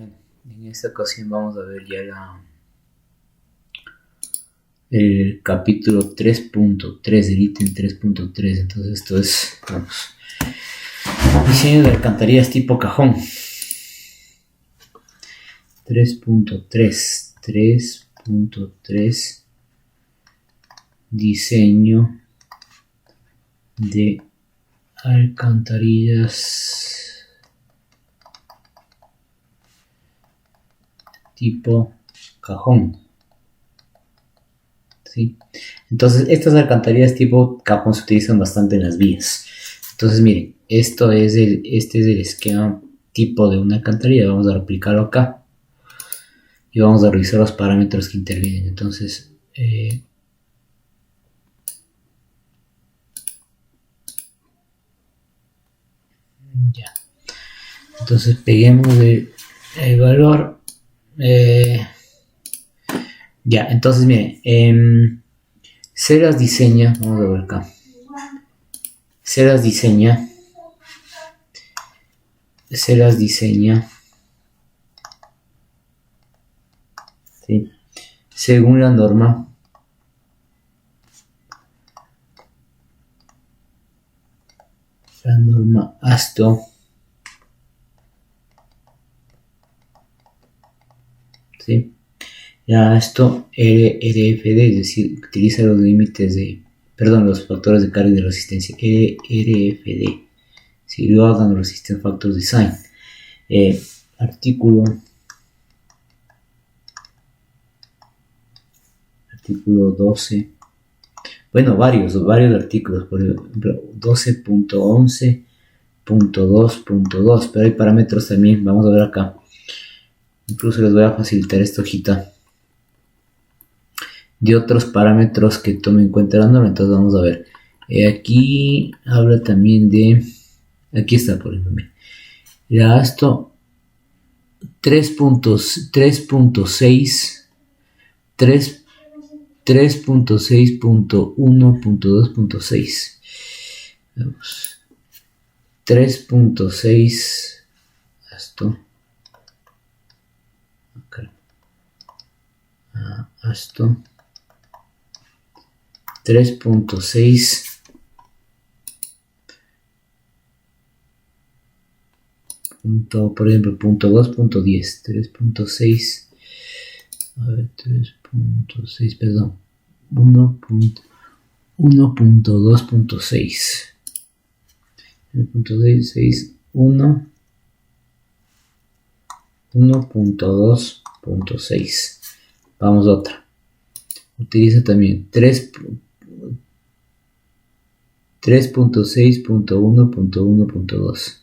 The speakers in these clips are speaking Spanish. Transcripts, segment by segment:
Bueno, en esta ocasión vamos a ver ya el capítulo 3.3, el ítem 3.3. Entonces esto es, vamos, diseño de alcantarillas tipo cajón. 3.3 diseño de alcantarillas tipo cajón. ¿Sí? Entonces estas alcantarillas tipo cajón se utilizan bastante en las vías. Entonces miren, este es el esquema tipo de una alcantarilla. Vamos a replicarlo acá y vamos a revisar los parámetros que intervienen. Entonces ya, entonces peguemos el valor. Ya, entonces miren, Ceras diseña, vamos a ver acá. Ceras diseña ¿sí? Según la norma ASTO, ¿sí? Ya esto RFD, es decir, utiliza los límites los factores de carga y de resistencia, RFD, si lo hagan Resistance Factors Design, artículo 12, bueno, varios artículos, por ejemplo 12.11.2.2, pero hay parámetros también, vamos a ver acá, incluso les voy a facilitar esta hojita de otros parámetros que tomen en cuenta la norma. Entonces vamos a ver, aquí habla también de, aquí está por ejemplo, ya esto 3.6.1.2.6, vamos, 3.6 esto acá, esto 3.6 por ejemplo punto 2.10, 3.6, a ver, 3.6, perdón, 1.2.6, 3.6, 1.2.6. Vamos a otra. Utiliza también 3.6.1.1.2,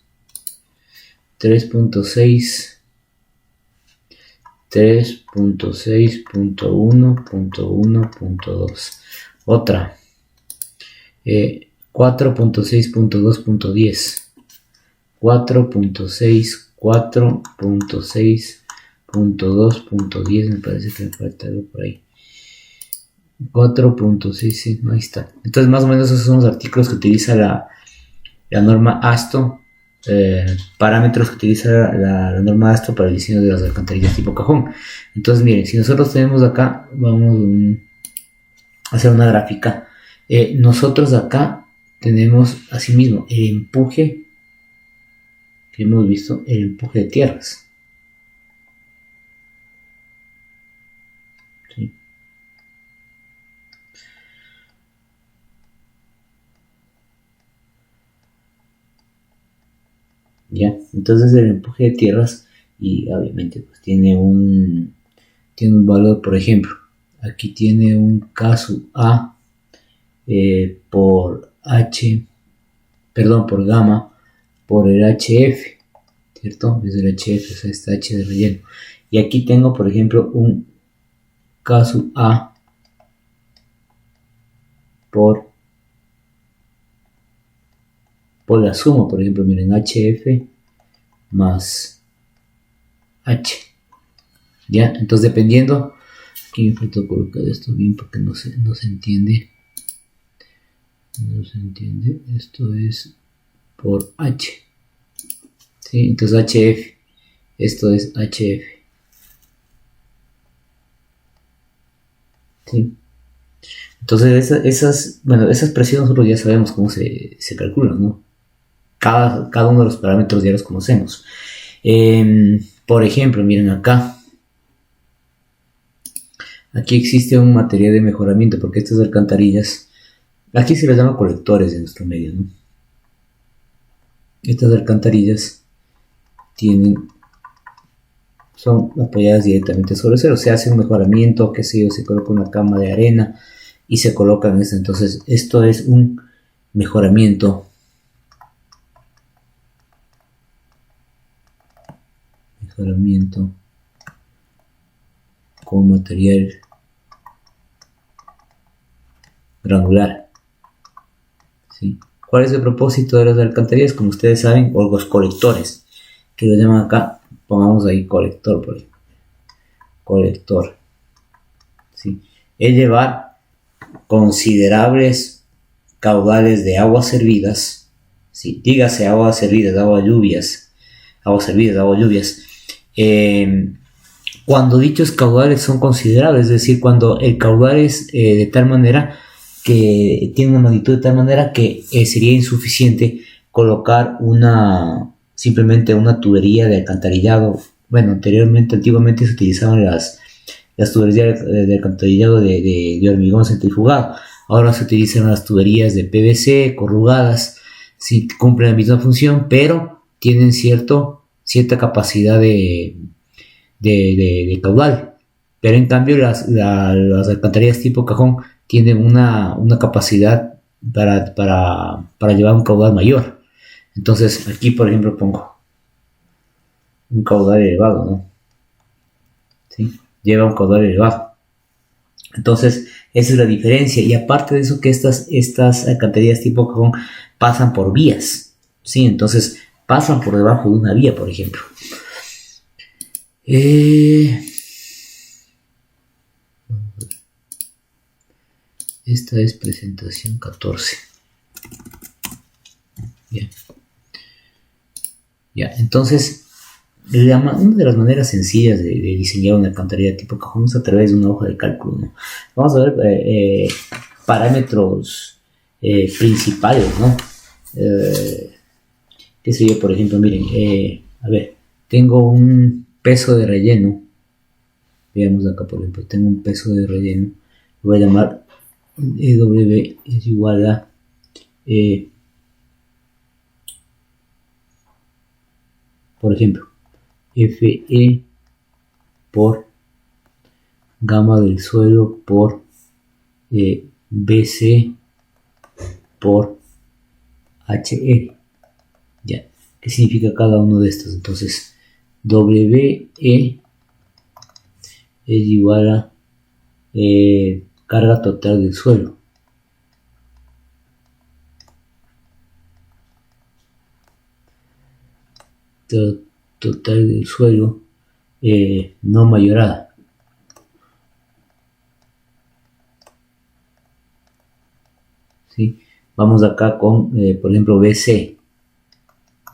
3.6.1.1.2. Otra, 4.6.2.10, 4.6.2.10, me parece que me falta algo por ahí. 4.6, sí, ahí está. Entonces más o menos esos son los artículos que utiliza la norma ASTO, parámetros que utiliza la norma ASTO para el diseño de las alcantarillas tipo cajón. Entonces miren, si nosotros tenemos acá, vamos a hacer una gráfica. Nosotros acá tenemos asimismo el empuje que hemos visto, el empuje de tierras. ¿Sí? Ya, entonces el empuje de tierras, y obviamente pues tiene un valor, por ejemplo, aquí tiene un caso A por gamma por el HF, ¿cierto? Es el HF, o sea, esta H de relleno. Y aquí tengo, por ejemplo, un caso A por la suma, por ejemplo, miren, HF más H. ¿Ya? Entonces, dependiendo, aquí me falta colocar esto bien porque no se entiende. No se entiende. Esto es por H. ¿Sí? Entonces, HF. Esto es HF. ¿Sí? Entonces esas presiones nosotros ya sabemos cómo se calculan, ¿no? Cada uno de los parámetros ya los conocemos. Por ejemplo, miren acá. Aquí existe un material de mejoramiento porque estas alcantarillas, aquí se les llama colectores en nuestro medio, ¿no? Estas alcantarillas son apoyadas directamente sobre el suelo. Se hace un mejoramiento, qué sé yo, se coloca una cama de arena y se coloca en esto. Entonces, esto es un mejoramiento. Mejoramiento con material granular. ¿Sí? ¿Cuál es el propósito de las alcantarillas? Como ustedes saben, o los colectores, que lo llaman acá, pongamos ahí colector, por ejemplo. Colector. ¿Sí? Es llevar considerables caudales de aguas servidas, ¿sí? Dígase aguas servidas, aguas servidas, aguas lluvias. Cuando dichos caudales son considerables, es decir, cuando el caudal es de tal manera que tiene una magnitud de tal manera que sería insuficiente colocar simplemente una tubería de alcantarillado. Bueno, antiguamente se utilizaban las tuberías de alcantarillado de hormigón centrifugado. Ahora se utilizan las tuberías de PVC corrugadas, sí, cumplen la misma función, pero tienen cierta capacidad de caudal. Pero en cambio las alcantarillas tipo cajón tienen una capacidad para llevar un caudal mayor. Entonces aquí, por ejemplo, pongo un caudal elevado, ¿no? ¿Sí? Lleva un caudal elevado. Entonces esa es la diferencia. Y aparte de eso, que estas alcantarillas tipo cajón pasan por vías, ¿sí? Entonces pasan por debajo de una vía, por ejemplo. Esta es presentación 14. Ya, entonces, una de las maneras sencillas de diseñar una alcantarilla tipo cajón es a través de una hoja de cálculo, ¿no? Vamos a ver parámetros principales, ¿no? Qué sé yo, por ejemplo, miren, a ver, tengo un peso de relleno. Veamos acá, por ejemplo, tengo un peso de relleno. Lo voy a llamar EW es igual a por ejemplo, Fe por gama del suelo por BC por HR. Ya, ¿qué significa cada uno de estos? Entonces, WE es igual a carga total del suelo. Total del suelo no mayorada. ¿Sí? Vamos acá con, por ejemplo, BC.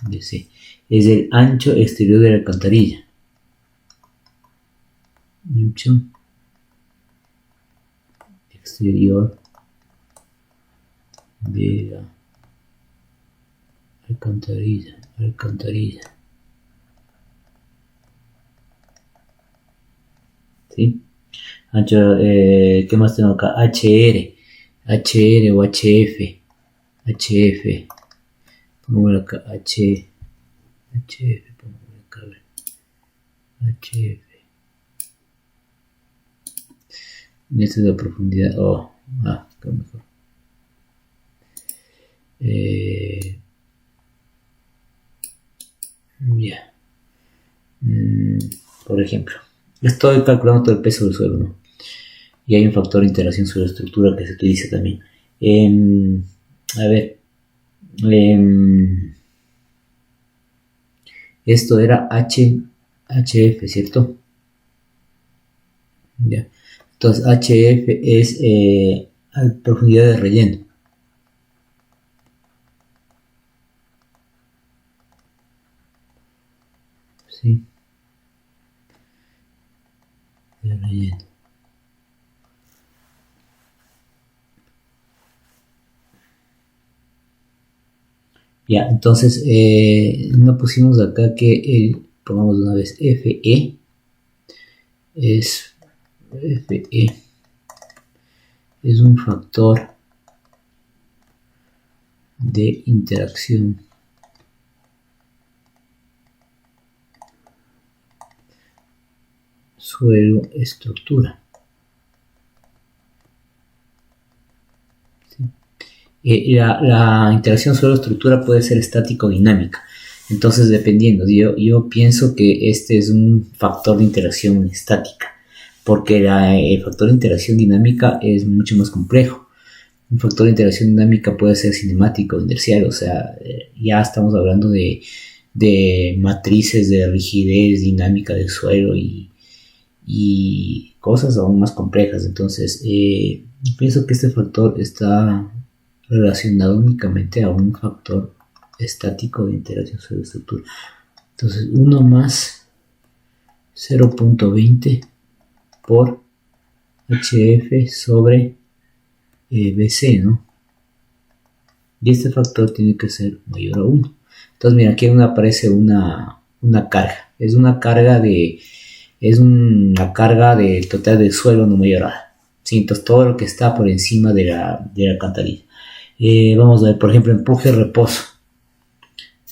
BC es el ancho exterior de la alcantarilla. Ancho exterior de la alcantarilla. ¿Sí? Ancho, ¿qué más tengo acá? HR o HF. Pongo acá HF, pongo acá, a ver. HF. Esta es la profundidad. Qué mejor. Ya. Por ejemplo, estoy calculando todo el peso del suelo, ¿no? Y hay un factor de interacción sobre la estructura que se utiliza también. A ver. Esto era HF, ¿cierto? Ya. Entonces HF es profundidad de relleno. ¿Sí? de relleno. Ya, entonces no pusimos acá que pongamos una vez FE es FE es un factor de interacción suelo-estructura. La interacción suelo-estructura puede ser estática o dinámica. Entonces, dependiendo, yo pienso que este es un factor de interacción estática, porque el factor de interacción dinámica es mucho más complejo. Un factor de interacción dinámica puede ser cinemático, inercial, o sea, ya estamos hablando de matrices de rigidez dinámica del suelo y cosas aún más complejas. Entonces, pienso que este factor está relacionado únicamente a un factor estático de interacción suelo-estructura. Entonces 1 más 0.20 por HF sobre BC, ¿no? Y este factor tiene que ser mayor a 1. Entonces mira, aquí aparece una carga. Es una carga de total del suelo no mayorada. ¿Sí? Entonces todo lo que está por encima de la alcantarilla. Vamos a ver, por ejemplo, empuje-reposo.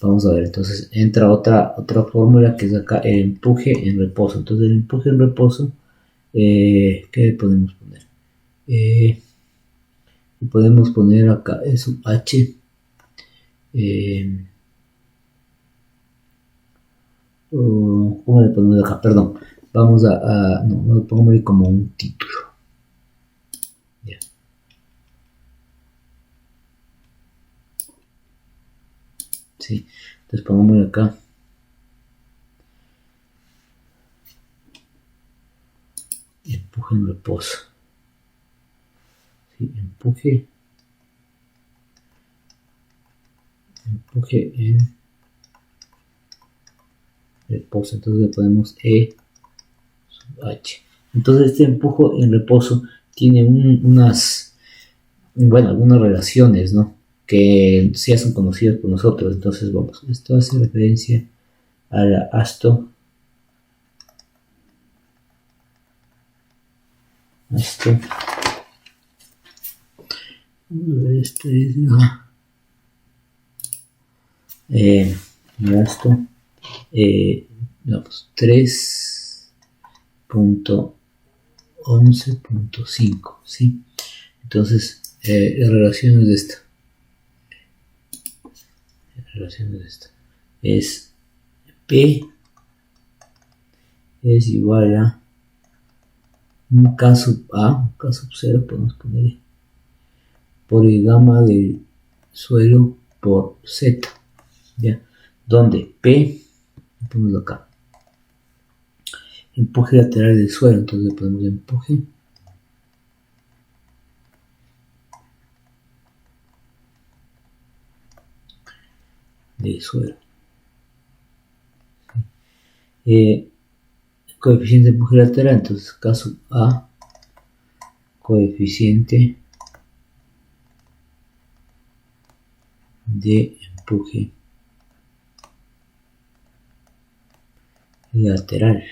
Vamos a ver, entonces entra otra fórmula que es acá, el empuje en reposo. Entonces el empuje en reposo, ¿qué podemos poner? Podemos poner acá, es un H. ¿Cómo le ponemos acá? Perdón. Vamos no, pongámosle como un título. Ya. Sí, entonces pongámosle acá. Empuje en reposo. Sí, empuje en reposo. Entonces le ponemos E sub H. Entonces este empuje en reposo tiene algunas relaciones, ¿no? Que ya son conocidas por nosotros. Entonces vamos, esto hace referencia a la ASTO. Esto es ASTO. Vamos, 3.11.5, ¿sí? Entonces, la relación es esta. Es P es igual a un K sub A, un K sub 0, podemos poner por el gamma del suelo por Z, ¿ya? Donde P, ponemos acá, empuje lateral del suelo, entonces le ponemos empuje del suelo. Coeficiente de empuje lateral, entonces K sub A, coeficiente de empuje lateral,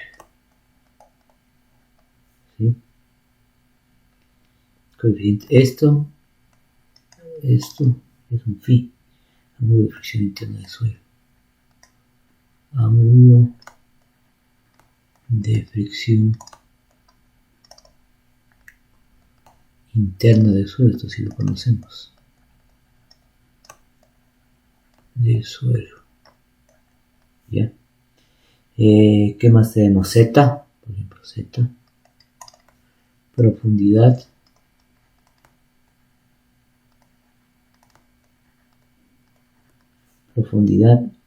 ¿sí? Coeficiente, esto es un phi, ángulo de fricción interna del suelo, ángulo de fricción interna del suelo, esto sí lo conocemos, del suelo, ¿ya? ¿Qué más tenemos? Z, por ejemplo, Z, profundidad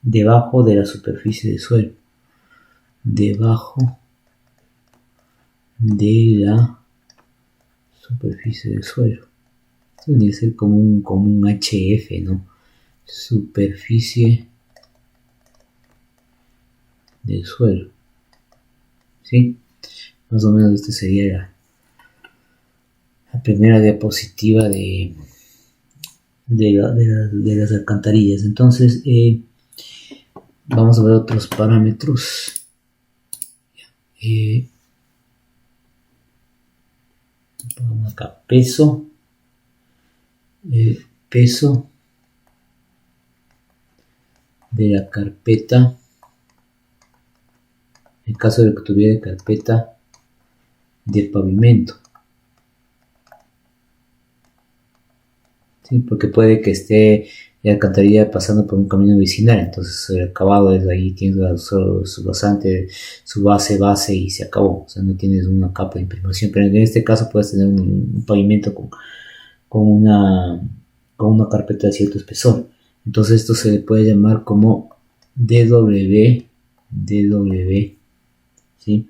debajo de la superficie del suelo, debajo de la superficie del suelo. Esto tiene que ser como un HF, ¿no? Superficie del suelo, ¿sí? Más o menos esta sería la primera diapositiva de las alcantarillas. Entonces vamos a ver otros parámetros. Vamos acá, peso, peso de la carpeta, en caso de que tuviera carpeta de pavimento. ¿Sí? Porque puede que esté la alcantarilla pasando por un camino vecinal, entonces el acabado es ahí, tiene solo su basante, su base y se acabó. O sea, no tienes una capa de imprimación, pero en este caso puedes tener un pavimento con una carpeta de cierto espesor. Entonces esto se le puede llamar como DW, ¿sí?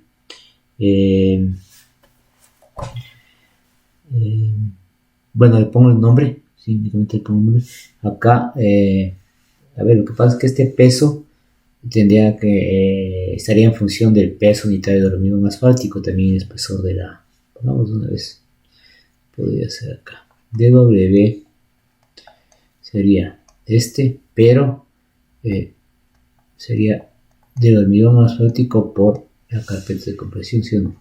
Bueno, le pongo el nombre, ¿sí? Únicamente le pongo el nombre. Acá, a ver, lo que pasa es que este peso tendría que estaría en función del peso unitario del hormigón asfáltico, también el espesor de la, pongamos una vez, podría ser acá, DW sería este, pero sería del hormigón asfáltico por la carpeta de compresión, ¿sí o no?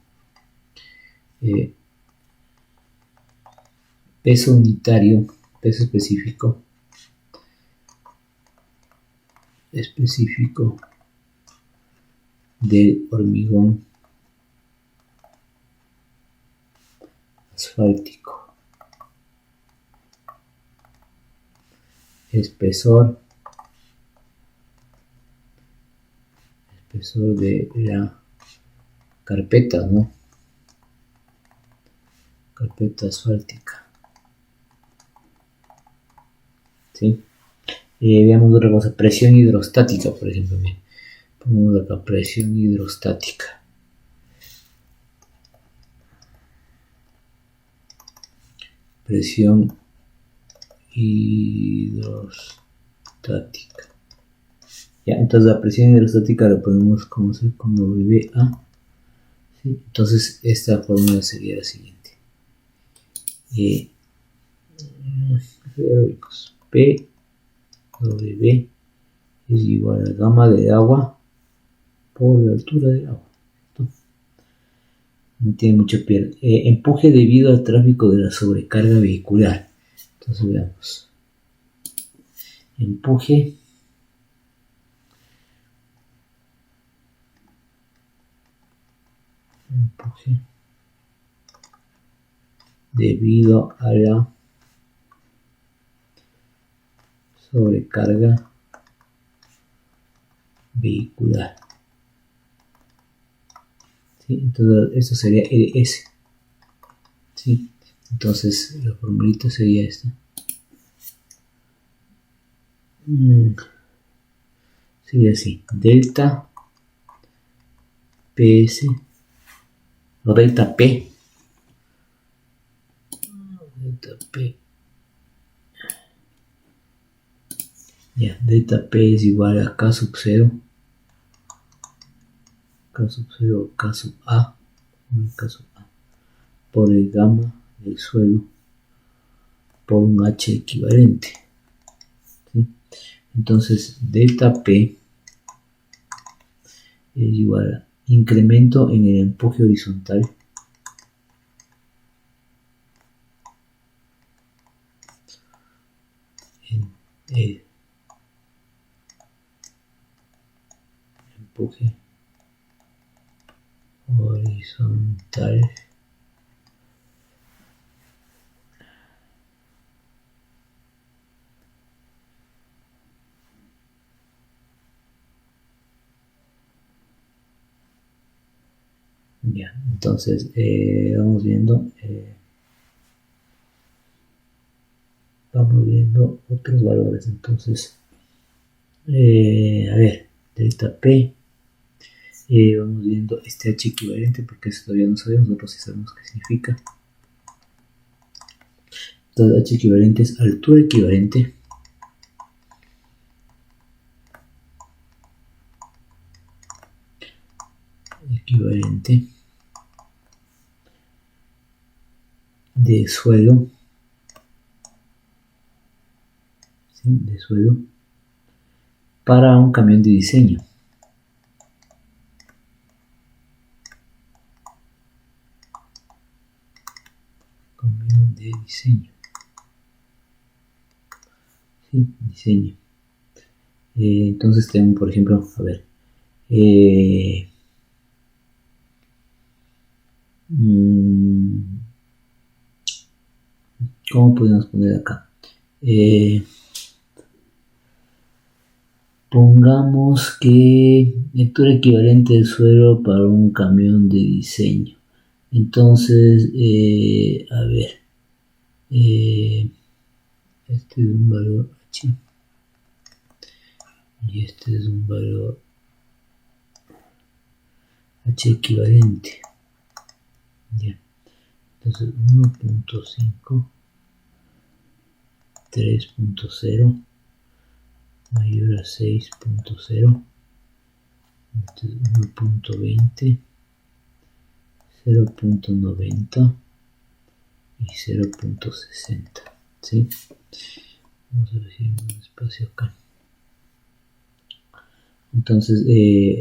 Peso unitario, peso específico del hormigón asfáltico, espesor de la carpeta, ¿no? Carpeta asfáltica, ¿sí? Veamos otra cosa, presión hidrostática, por ejemplo, bien. Ponemos acá presión hidrostática. Presión hidrostática. Ya, entonces la presión hidrostática la podemos conocer como WA. ¿Sí? Entonces esta fórmula sería la siguiente. PW es igual a la gama de agua por la altura del agua. No tiene mucho pierde. Empuje debido al tráfico de la sobrecarga vehicular. Entonces veamos. Empuje debido a la sobrecarga vehicular. ¿Sí? Entonces esto sería LS. ¿Sí? Entonces la formulita sería esta. Sería así, delta PS o delta P, ya, delta P es igual a K sub 0, K sub 0, K sub A, por el gamma del suelo por un H equivalente. ¿Sí? Entonces delta P es igual a incremento en el empuje horizontal en el empuje horizontal ya, entonces vamos viendo otros valores. Entonces a ver, delta P, vamos viendo este H equivalente, porque eso todavía no sabemos, nosotros sí sabemos qué significa. Entonces H equivalente es altura equivalente de suelo, ¿sí? De suelo para un camión de diseño. Camión de diseño. Sí, diseño. Entonces tengo, por ejemplo, a ver, ¿cómo podemos poner acá? Pongamos que lectura equivalente de suelo para un camión de diseño. Entonces, a ver, este es un valor H y este es un valor H equivalente. Ya. Entonces 1.5, 3.0 mayor a 6.0, este es 1.20, 0.90 y 0.60, ¿sí? Vamos a ver si hay un espacio acá. Entonces,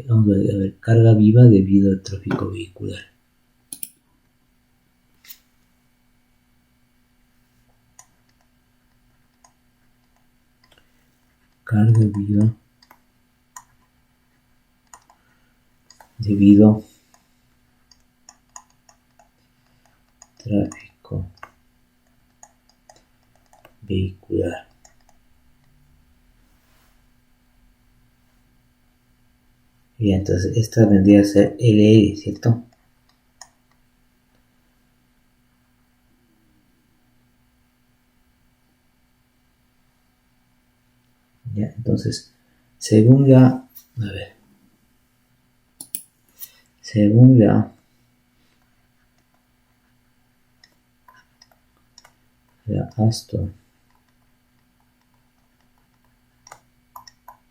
vamos a ver, carga viva debido al tráfico vehicular. Carga viva debido tráfico vehicular. Y entonces esta vendría a ser LR, ¿cierto? Ya, entonces, según la Aston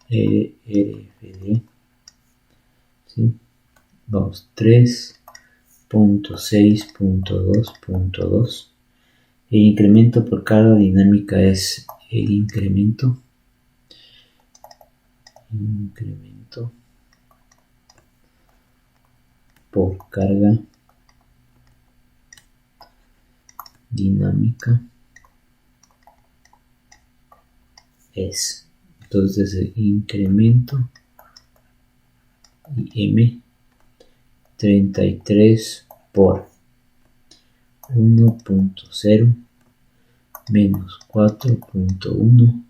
LRFD, ¿sí? Vamos, 3.6.2.2. El incremento por carga dinámica es el incremento por carga dinámica es, entonces el incremento y M 33 por 1.0 menos 4.1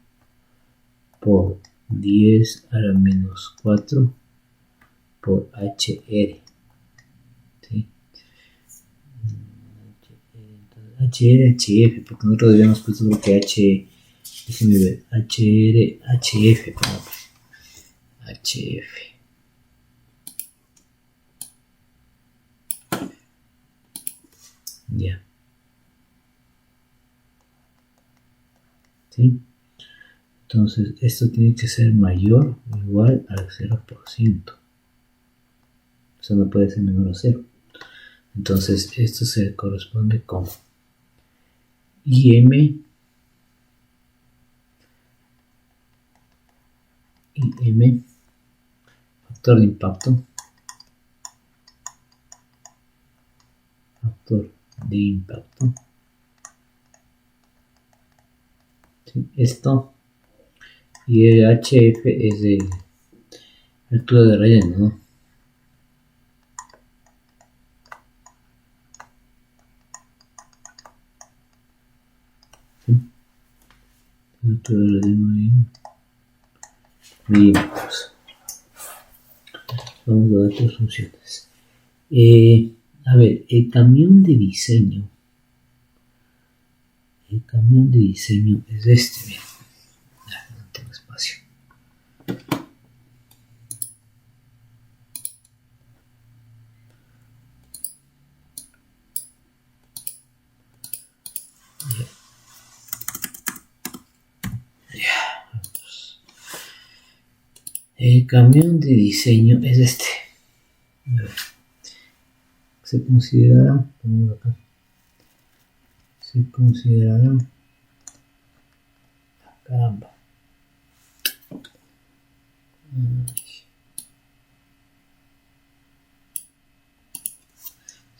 por 10 a la menos 4 por HR, ¿sí? HR, HF, porque nosotros habíamos puesto lo que H, déjenme ver, HR, HF, HF. Ya. ¿Sí? Entonces, esto tiene que ser mayor o igual al 0%. Eso no puede ser menor a 0. Entonces, esto se corresponde con IM factor de impacto, ¿sí? Esto, y el HF es de altura de relleno, ¿no? ¿Sí? Altura de relleno en milímetros. Vamos a ver otras funciones. A ver, el camión de diseño es este, miren. No tengo espacio. El camión de diseño es este. A ver. Se considera, pongo acá, se considerará, caramba,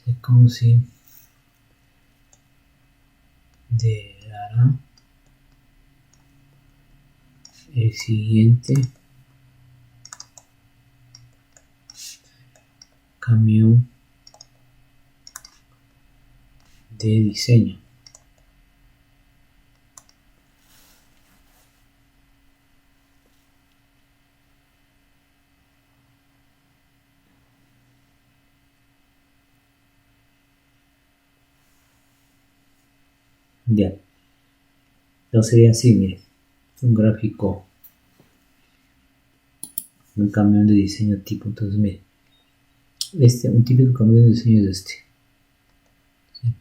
se considerará el siguiente camión de diseño. Ya, entonces sería así, mire, un gráfico, un camión de diseño tipo, entonces mire, un típico camión de diseño es este. ¿Sí?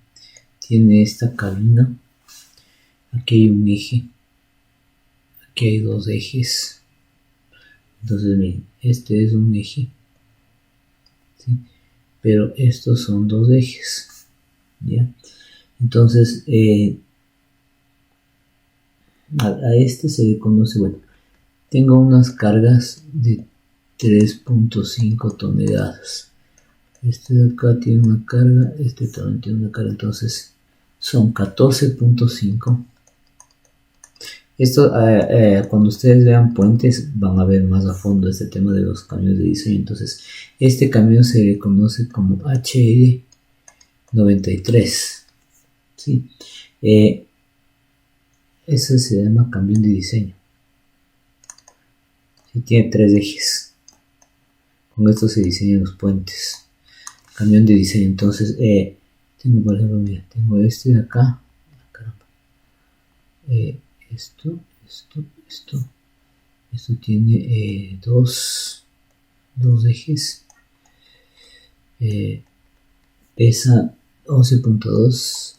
Tiene esta cabina, aquí hay un eje, aquí hay dos ejes, entonces miren, este es un eje, ¿sí? Pero estos son dos ejes, ¿ya? Entonces a este se le conoce, bueno, tengo unas cargas de 3.5 toneladas. Este de acá tiene una carga, este también tiene una carga, entonces son 14.5. Esto, cuando ustedes vean puentes, van a ver más a fondo este tema de los camiones de diseño. Entonces, este camión se le conoce como HL93. ¿Sí? Eso se llama camión de diseño. ¿Sí? Tiene 3 ejes. Con esto se diseñan los puentes. Camión de diseño. Entonces, tengo, por ejemplo, mira, tengo este de acá. Caramba. Esto tiene dos ejes. Pesa 11.2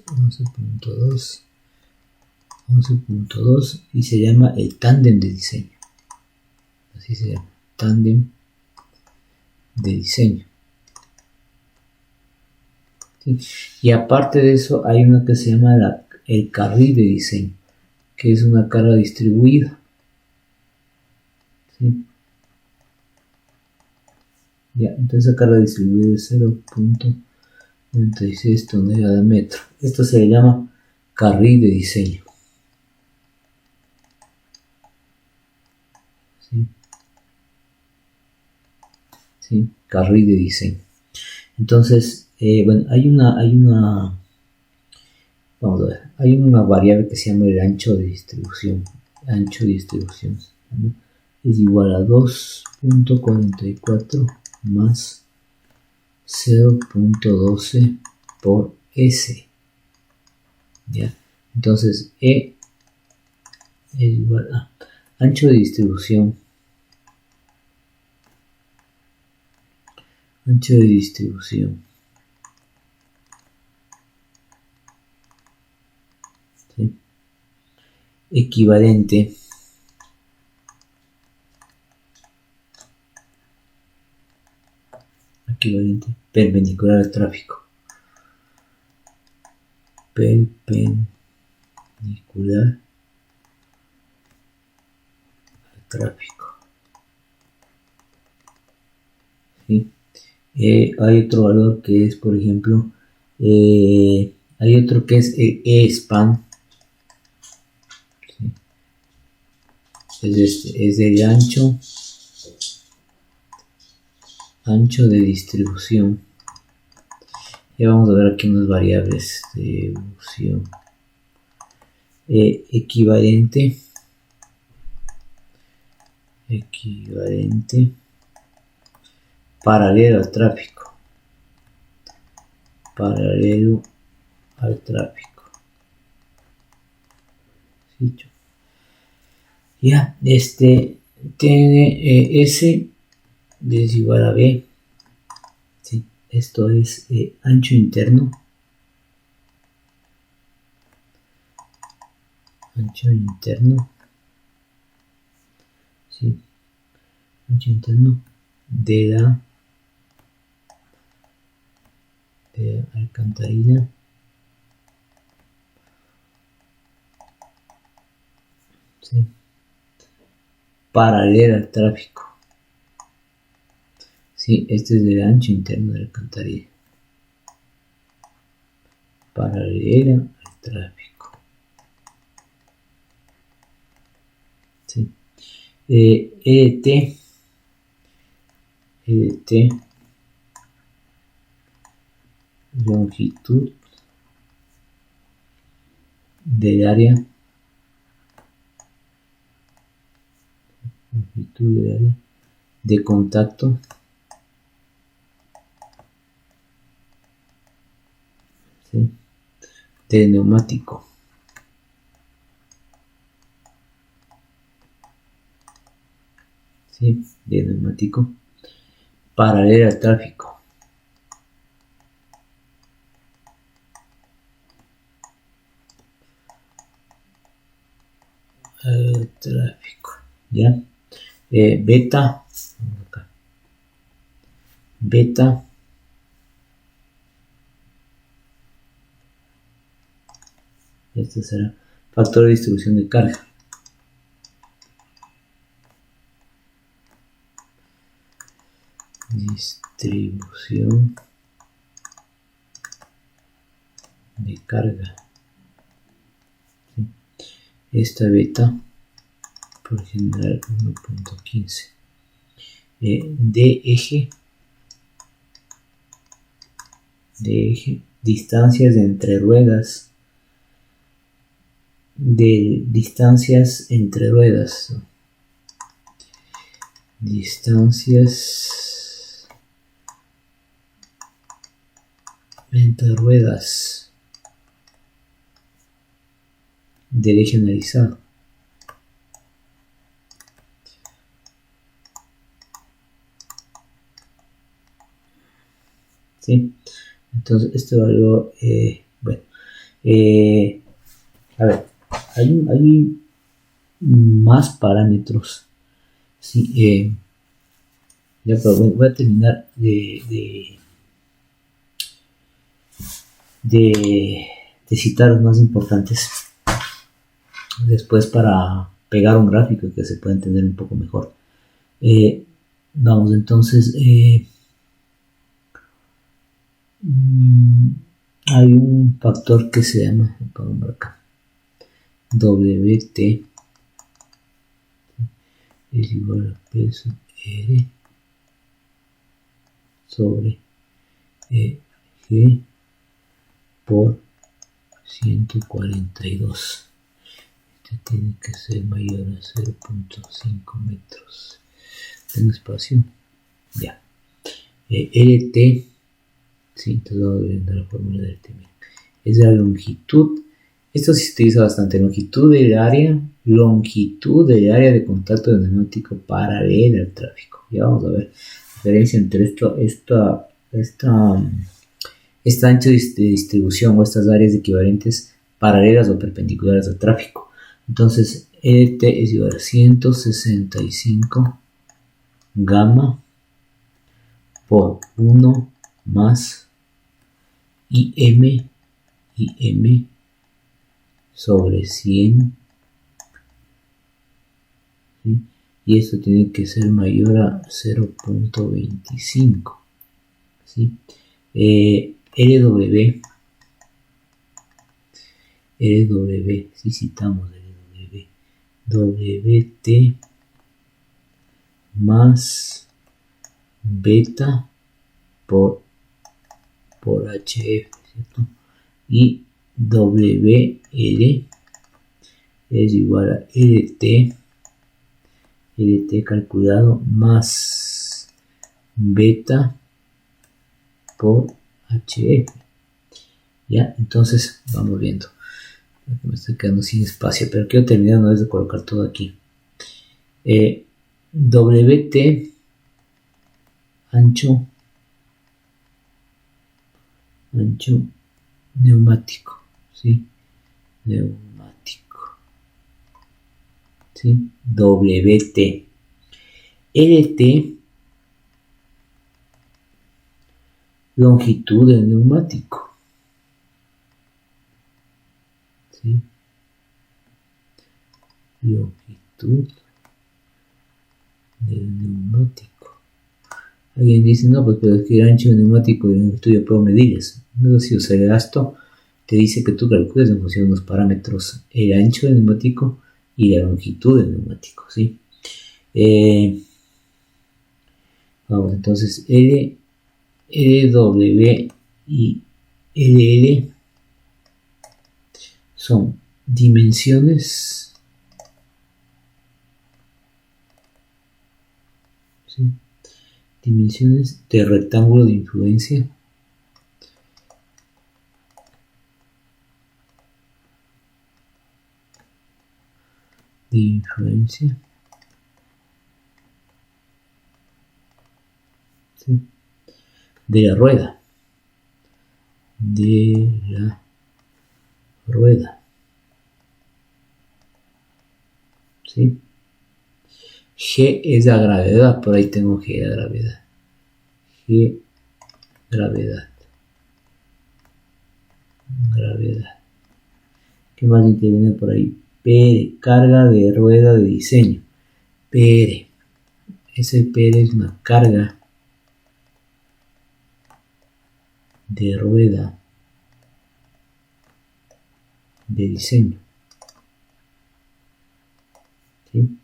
y se llama el tándem de diseño. Así se llama, tándem de diseño. ¿Sí? Y aparte de eso hay una que se llama el carril de diseño, que es una carga distribuida. ¿Sí? Ya, entonces la carga distribuida es 0.96 toneladas metro. Esto se le llama carril de diseño. ¿Sí? ¿Sí? Carril de diseño. Entonces, bueno, vamos a ver, hay una variable que se llama el ancho de distribución. Ancho de distribución, ¿no? Es igual a 2.44 más 0.12 por S. ¿Ya? Entonces, E es igual a ancho de distribución. Ancho de distribución. ¿Sí? Equivalente perpendicular al tráfico. Perpendicular al tráfico. ¿Sí? Hay otro valor que es, por ejemplo, hay otro que es el E-span. ¿Sí? Es el ancho de distribución. Ya vamos a ver aquí unas variables de evolución. Equivalente paralelo al tráfico. ¿Sí? Ya, tiene S es igual a B. ¿Sí? Esto es ancho interno. Ancho interno. ¿Sí? Ancho interno de la alcantarilla paralela al tráfico. Sí, este es el ancho interno de la alcantarilla. Paralela al tráfico. Sí. EDT longitud del área de contacto ¿sí? Del neumático. ¿Sí? Del neumático paralela al tráfico. Tráfico, ¿ya? Beta, este será factor de distribución de carga. Distribución de carga. ¿Sí? Esta beta por general 1.15. De eje, distancias entre ruedas, distancias entre ruedas del eje analizado. ¿Sí? Entonces este valor, bueno, a ver, hay más parámetros. Sí, ya, pero voy a terminar de citar los más importantes después para pegar un gráfico que se pueda entender un poco mejor. Vamos entonces, hay un factor que se llama, acá, WT es igual a peso R sobre G por 142. Este tiene que ser mayor a 0.5 metros. ¿Tengo espacio? Ya. LT, sí, entonces vamos viendo la fórmula del T. Es la longitud. Esto sí se utiliza bastante. Longitud del área de contacto del neumático paralela al tráfico. Ya vamos a ver la diferencia entre este ancho de distribución o estas áreas equivalentes paralelas o perpendiculares al tráfico. Entonces, ET es igual a 165 gamma por 1 más IM sobre 100, ¿sí? Y esto tiene que ser mayor a 0.25, ¿sí? LW, si citamos WT más beta por HF, ¿cierto? Y WL es igual a LT calculado más beta por HF. Ya, entonces vamos viendo. Me estoy quedando sin espacio, pero quiero terminar una vez de colocar todo aquí. WT ancho neumático, ¿sí? Neumático, ¿sí? WT. LT longitud del neumático, ¿sí? Longitud del neumático. Alguien dice, no, pues pero es que el ancho del neumático en el estudio puedo medir eso. No es así, o sea, el gasto te dice que tú calcules en función de unos parámetros el ancho del neumático y la longitud del neumático, ¿sí? Vamos, entonces L, LW y LL son dimensiones, ¿sí? Dimensiones de rectángulo de influencia ¿sí? De la rueda, ¿sí? G es la gravedad, por ahí tengo G la gravedad, gravedad. ¿Qué más interviene por ahí? PR, carga de rueda de diseño. PR, ese PR es una carga de rueda de diseño. ¿Sí?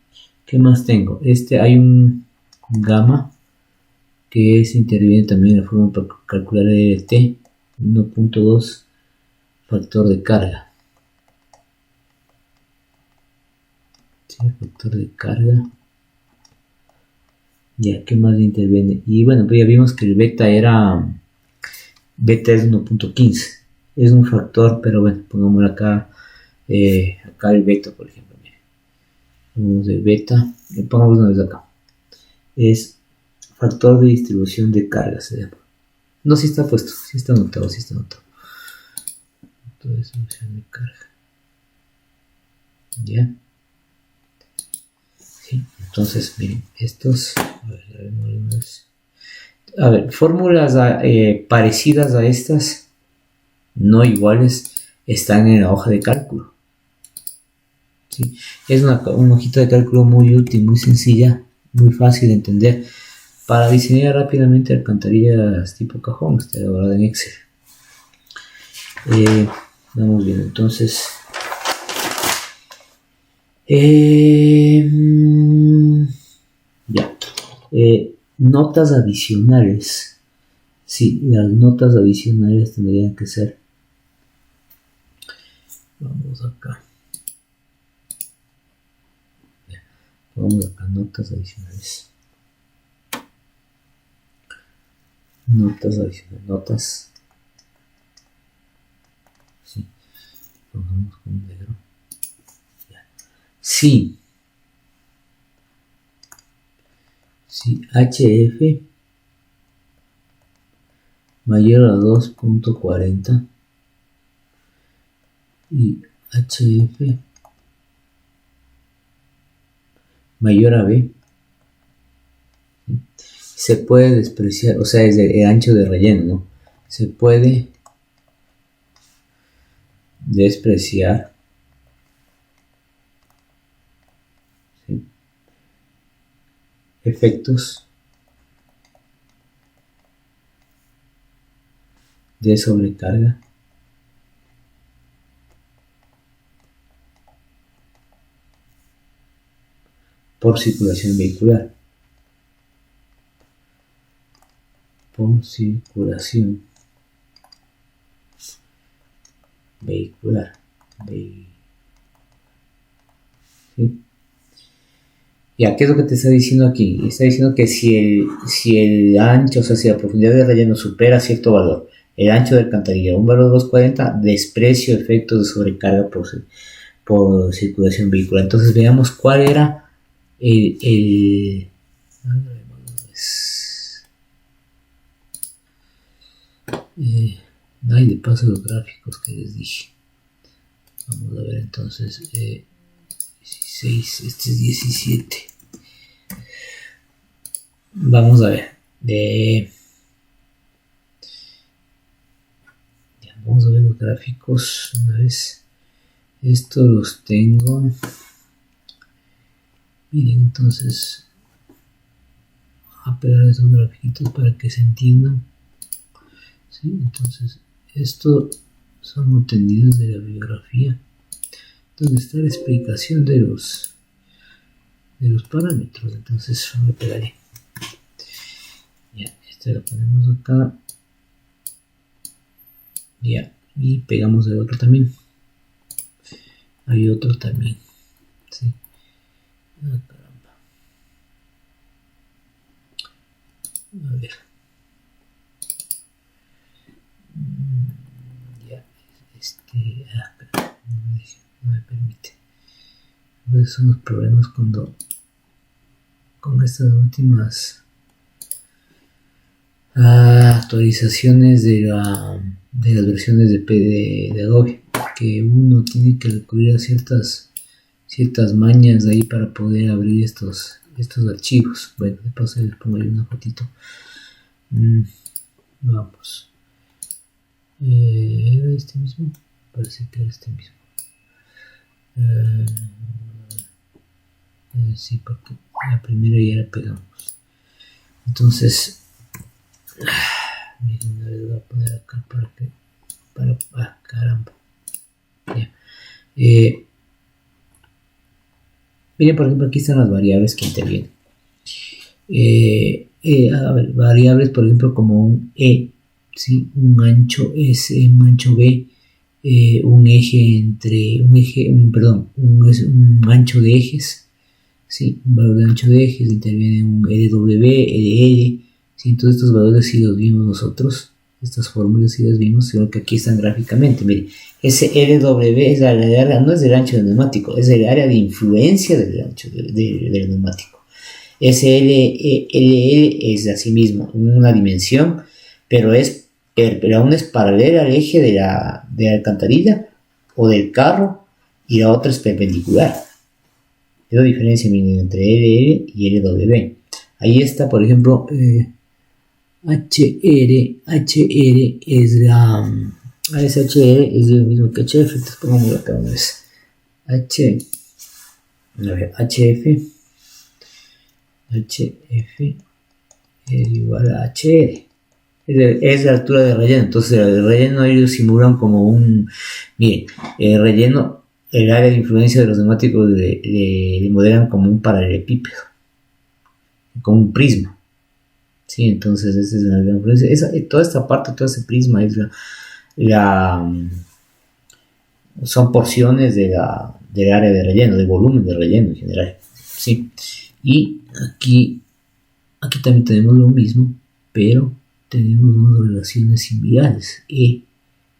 ¿Qué más tengo? Hay un gamma que interviene también en la forma para calcular el T, 1.2 factor de carga. ¿Sí? Factor de carga. Ya, ¿qué más interviene? Y bueno, pues ya vimos que el beta es 1.15. Es un factor, pero bueno, pongámoslo acá. Acá el beta, por ejemplo. Miren. Pongamos el beta. Pongamos una vez acá. Es factor de distribución de carga, se llama. No, si está puesto, si está anotado, Factor de distribución de carga. Ya. Sí, entonces, miren, estos. A ver, fórmulas parecidas a estas, no iguales, están en la hoja de cálculo. ¿Sí? Es una hojita de cálculo muy útil, muy sencilla, muy fácil de entender para diseñar rápidamente alcantarillas tipo cajón. Está elaborada en Excel. Vamos bien, entonces. Ya. Notas adicionales. Sí, las notas adicionales tendrían que ser. Vamos acá. Vamos acá, notas adicionales. Notas adicionales. Notas. Sí. Pongamos con negro. Ya. Sí. Si HF mayor a 2.40 y HF mayor a B, se puede despreciar, o sea, es el ancho de relleno, ¿no? Se puede despreciar, ¿sí? Efectos de sobrecarga por circulación vehicular. Por circulación vehicular. ¿Sí? Ya, ¿qué es lo que te está diciendo aquí? Está diciendo que si el ancho, o sea, si la profundidad de relleno supera cierto valor, el ancho de alcantarilla, un valor de 240, desprecio efectos de sobrecarga por circulación vehicular. Entonces veamos cuál era el ay, de paso los gráficos que les dije. Vamos a ver entonces 16, este es 17. Vamos a ver. Vamos a ver los gráficos una vez. Estos los tengo. Miren, entonces a pegar esos grafiquitos para que se entiendan. ¿Sí? Entonces, estos son obtenidos de la bibliografía, donde está la explicación de los parámetros. Entonces, lo pegaré. Ya, este lo ponemos acá. Ya, y pegamos el otro también. Hay otro también. Sí. Ah, caramba. A ver. Ya, no me permite. Esos son los problemas con estas últimas actualizaciones de las versiones de Adobe, que uno tiene que recurrir a ciertas mañas ahí para poder abrir estos archivos. Bueno, de paso les pongo ahí una fotito. Vamos. ¿Era este mismo? Parece que era este mismo. Sí, porque la primera ya la pegamos. Entonces, miren, a ver, voy a poner acá caramba. Ya. Miren, por ejemplo, aquí están las variables que intervienen. A ver, variables, por ejemplo, como un E, ¿sí? Un ancho S, un ancho B, un ancho de ejes, ¿sí? Un valor de ancho de ejes, interviene un LW, LL, ¿sí? Todos estos valores sí los vimos nosotros, estas fórmulas sí las vimos, sino que aquí están gráficamente. Miren, ese LW es la área, no es del ancho del neumático, es el área de influencia del ancho del neumático. SLL es asimismo una dimensión, pero aún es paralela al eje de la alcantarilla o del carro, y la otra es perpendicular. Es la diferencia entre LL y LW. Ahí está, por ejemplo, HR es HR es lo mismo que HF. Entonces pongamos acá una vez. HF es igual a HR. Es la altura de relleno. Entonces el relleno ellos simulan como miren, el relleno, el área de influencia de los neumáticos le modelan como un paralelepípedo, como un prisma. Sí, entonces esa es la gran influencia. Toda esta parte, todo ese prisma es son porciones del área de relleno, del volumen de relleno en general. Sí. Y aquí también tenemos lo mismo, pero tenemos unas relaciones similares.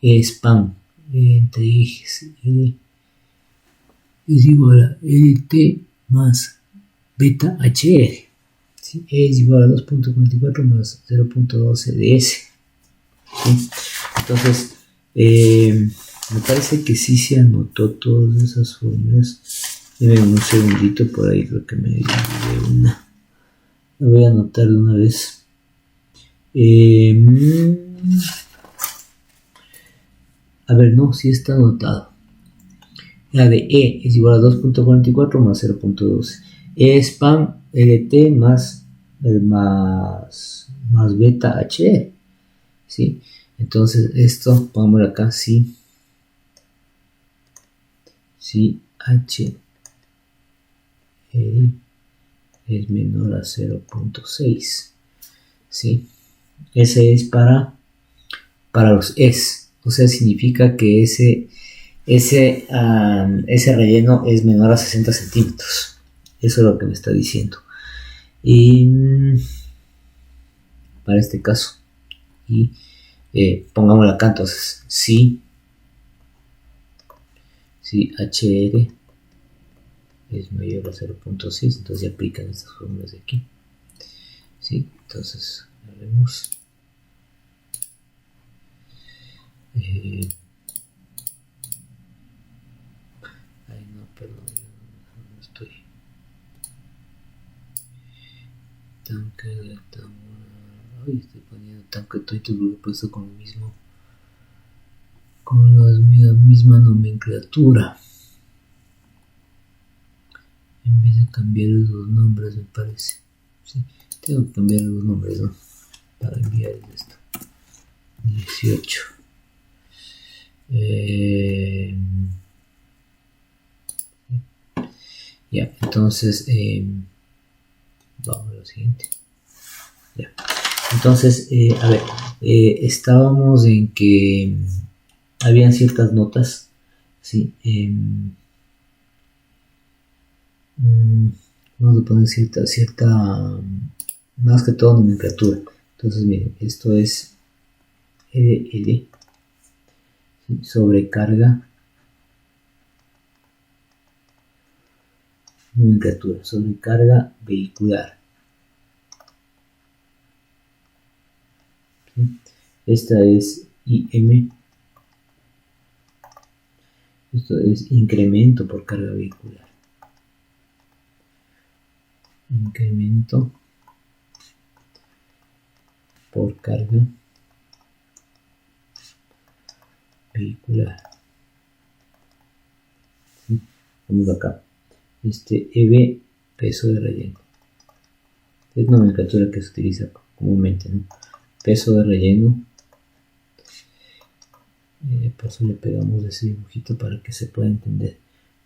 Span entre ejes, es igual a LT más beta HR. ¿Sí? E es igual a 2.44 más 0.12 de S. ¿Sí? Entonces, me parece que sí se anotó todas esas fórmulas. Deme un segundito, por ahí creo que me dio una. La voy a anotar de una vez. A ver, no, sí está anotado. La de E es igual a 2.44 más 0.12. E spam LT más beta HR. ¿Sí? Entonces esto, pongámoslo acá, sí H es menor a 0.6. ¿Sí? Ese es para los S. O sea, significa que ese relleno es menor a 60 centímetros. Eso es lo que me está diciendo. Y para este caso. Y pongámoslo acá entonces. Si HR es mayor a 0.6, entonces se aplican estas fórmulas de aquí. ¿Sí? Entonces, haremos. Ay, no, perdón, no estoy. Ay, estoy poniendo tanque, estoy puesto con lo mismo. Con la misma nomenclatura. En vez de cambiar los nombres, me parece. ¿Sí? Tengo que cambiar los nombres, ¿no? Para enviar esto. 18. Ya, entonces vamos a lo siguiente. Ya. Entonces, a ver, estábamos en que habían ciertas notas, ¿sí? Vamos a poner cierta, más que todo nomenclatura. Entonces, miren, esto es EDL, ¿sí? Sobrecarga, nomenclatura, sobrecarga vehicular. ¿Sí? Esta es IM. Esto es incremento por carga vehicular. Incremento por carga vehicular. ¿Sí? Vamos acá. EB, peso de relleno. Es nomenclatura que se utiliza comúnmente, ¿no? Peso de relleno. Por eso le pegamos ese dibujito para que se pueda entender.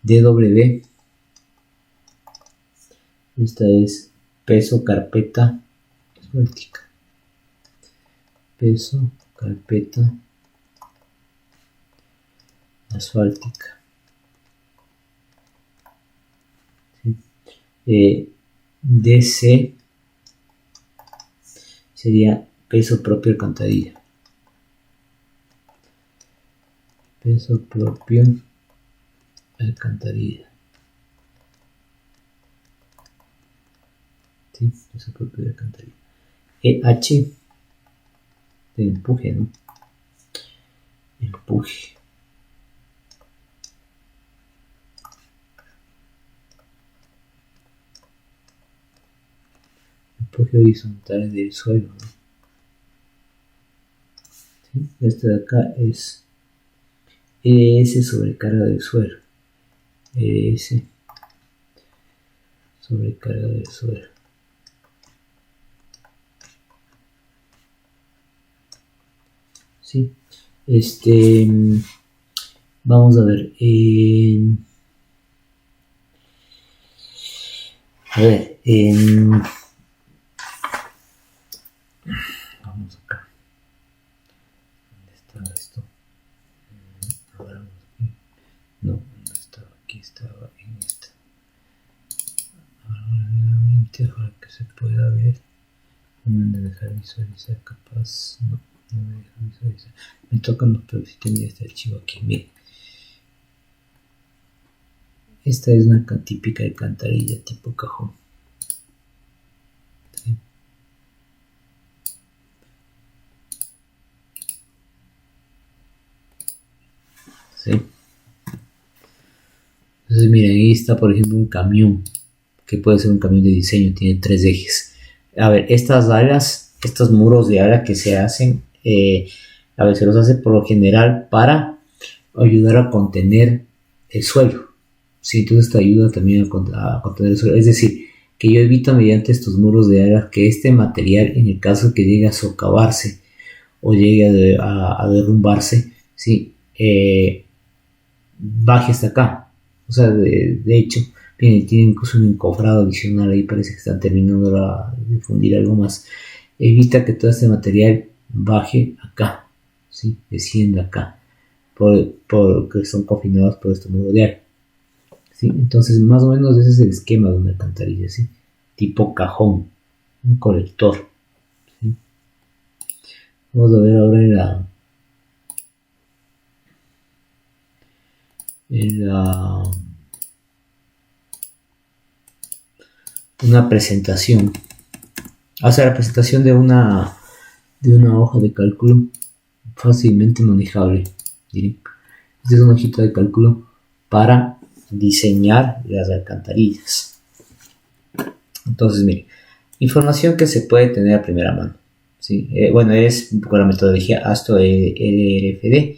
DW. Esta es peso carpeta asfáltica. Peso carpeta asfáltica. ¿Sí? DC sería peso propio alcantarilla. Peso propio alcantarilla. ¿Sí? Peso propio de alcantarilla. EH de empuje, ¿no? Empuje. Empuje horizontal del suelo, ¿no? ¿Sí? Este de acá es ES sobrecarga del suelo. ES sobrecarga del suelo. Sí. Vamos a ver. Vamos acá. ¿Dónde estaba esto? Ahora vamos aquí. No, no estaba aquí, estaba en esta. Ahora nuevamente, para que se pueda ver. No me deja visualizar, capaz. No me deja visualizar. Me toca, no, pero si tenía este archivo aquí. Miren. Esta es una típica alcantarilla tipo cajón. ¿Sí? ¿Sí? Entonces miren, ahí está por ejemplo un camión, que puede ser un camión de diseño, tiene 3 ejes. A ver, estas áreas, estos muros de área que se hacen, a ver, se los hace por lo general para ayudar a contener el suelo. Sí, entonces esto ayuda también a contener el suelo. Es decir, que yo evito mediante estos muros de área que este material, en el caso que llegue a socavarse o llegue a derrumbarse, ¿sí? Baje hasta acá. O sea, de hecho, tiene incluso un encofrado adicional ahí, parece que están terminando de fundir algo más. Evita que todo este material baje acá, ¿sí? Descienda acá, porque son confinados por este muro de área. ¿Sí? Entonces, más o menos ese es el esquema de una alcantarilla, ¿sí? Tipo cajón, un colector. ¿Sí? Vamos a ver ahora una presentación. O sea, la presentación de una hoja de cálculo fácilmente manejable. ¿Sí? Esta es una hojita de cálculo para diseñar las alcantarillas. Entonces, miren, información que se puede tener a primera mano. ¿Sí? Bueno, es un poco la metodología ASTO-LRFD.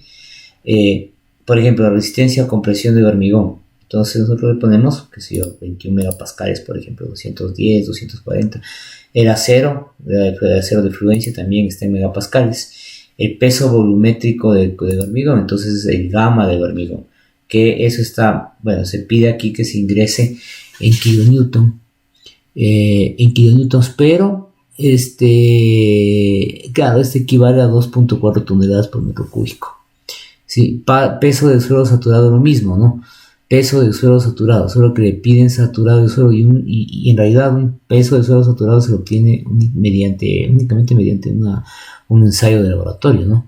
Por ejemplo, resistencia a compresión de hormigón. Entonces nosotros le ponemos, qué sé yo, 21 megapascales, por ejemplo, 210, 240. El acero de fluencia también está en megapascales. El peso volumétrico del hormigón, entonces es el gamma del hormigón. Que eso está, bueno, se pide aquí que se ingrese en kilonewton. En kilonewtons, pero claro, equivale a 2.4 toneladas por metro cúbico. Sí, peso de suelo saturado lo mismo, ¿no? Peso de suelo saturado, solo que le piden saturado de suelo y en realidad un peso de suelo saturado se lo obtiene únicamente mediante un ensayo de laboratorio, ¿no?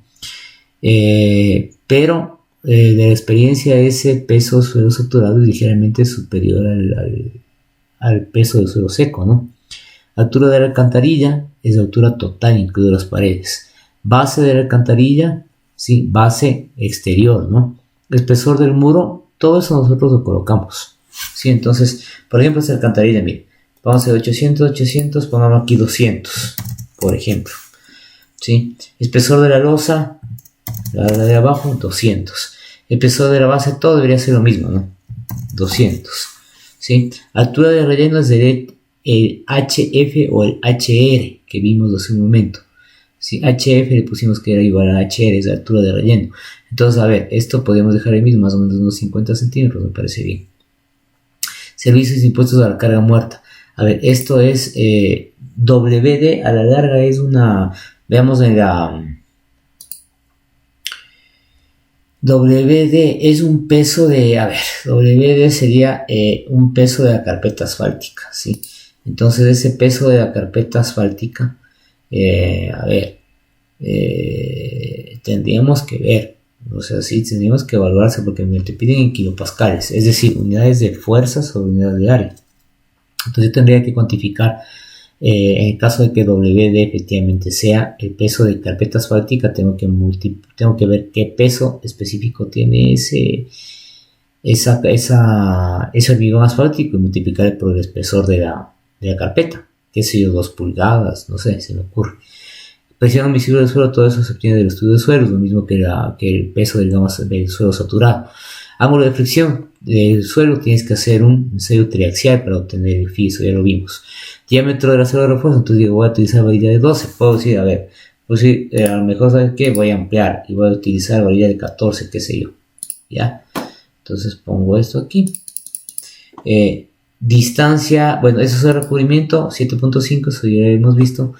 Pero de la experiencia ese peso de suelo saturado es ligeramente superior al peso de suelo seco, ¿no? Altura de la alcantarilla es la altura total, incluido las paredes. Base de la alcantarilla, sí, base exterior, ¿no? Espesor del muro, todo eso nosotros lo colocamos, ¿sí? Entonces, por ejemplo, esta alcantarilla, mire, vamos a hacer 800, pongamos aquí 200, por ejemplo, ¿sí? Espesor de la losa, la de abajo, 200. Espesor de la base, todo debería ser lo mismo, ¿no? 200, ¿sí? Altura de relleno es el HF o el HR que vimos hace un momento. Si HF le pusimos que era igual a HR, es la altura de relleno. Entonces, a ver, esto podemos dejar ahí mismo, más o menos unos 50 centímetros, me parece bien. Servicios e impuestos a la carga muerta. A ver, esto es WD, a la larga es una, veamos en la... WD es un peso de, a ver, WD sería un peso de la carpeta asfáltica, ¿sí? Entonces ese peso de la carpeta asfáltica, a ver, tendríamos que ver, o sea, sí, tendríamos que evaluarse porque me te piden en kilopascales, es decir, unidades de fuerza sobre unidades de área. Entonces yo tendría que cuantificar, en el caso de que WD efectivamente sea el peso de carpeta asfáltica, tengo que ver qué peso específico tiene ese hormigón asfáltico y multiplicar por el espesor de la carpeta, qué sé yo, 2 pulgadas, no sé, se me ocurre. Presión admisible del suelo, todo eso se obtiene del estudio de suelos, lo mismo que el peso del suelo saturado. Ángulo de fricción del suelo, tienes que hacer un ensayo triaxial para obtener el phi, eso ya lo vimos. Diámetro del acero de refuerzo, entonces digo, voy a utilizar varilla de 12, puedo decir, a ver, pues sí, a lo mejor, ¿sabes qué? Voy a ampliar y voy a utilizar varilla de 14, qué sé yo, ¿ya? Entonces pongo esto aquí. Distancia, bueno, eso es el recubrimiento, 7.5, eso ya lo hemos visto.